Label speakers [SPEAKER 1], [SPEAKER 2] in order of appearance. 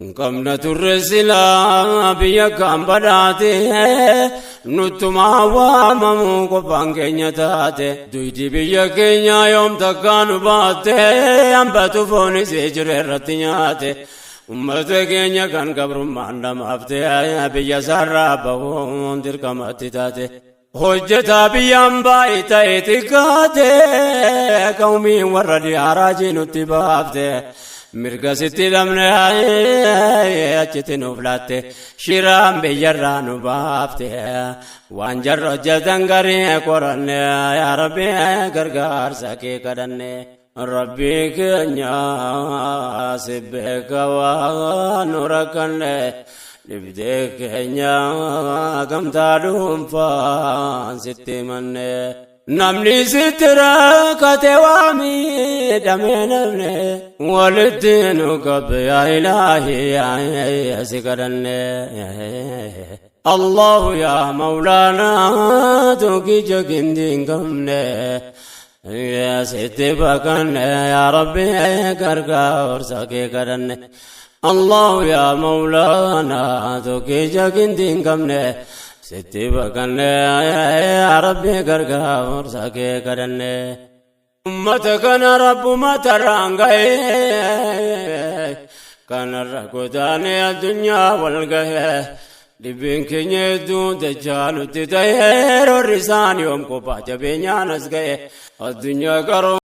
[SPEAKER 1] قمنا الرسلا بيكام بداتي نتما وامم قفان كينيا تاتي دويتي بيكينيا يوم تكانو باتي أمباتو فوني سيجر رتنياتي أمتي كينيا كان قبرم عندما أفتي بيا سرابا وندر كماتي تاتي حجتا بيام بايتا اتكاتي قومي وردي عراجي نتبافتي mirga sitti lamne achitti nuuf laatte shiraan biyyarraa nu baafte waan jarra hojjetan garii qoranne yaa rabbi gargaarsa kee kadhanne rabbi keenya si beeka waan nu rakkanne dhibdee keenya gamtaa dhuunfaan sitti himanne namni sitira kate waami damee namne walitti nu qabbe yaa ilaahi yaa si kadhanne allahu yaa mawlaana tokkicha gindi hin qabne yaa sitti baqanne yaa rabbi gargaarsa kee kadhanne allahu yaa mawlaana tokkicha gindi hin qabne sitti baqanne yaa rabbi gargaarsa kee kadhanne ummata kana rabbumata rangaye kana rakutaane addunyaa walgahe dhibbiin keenya hedduu dachaanutti ta'e roorrisaan yoom kophaa jabeenyaan as ga'e addunyaa qaroo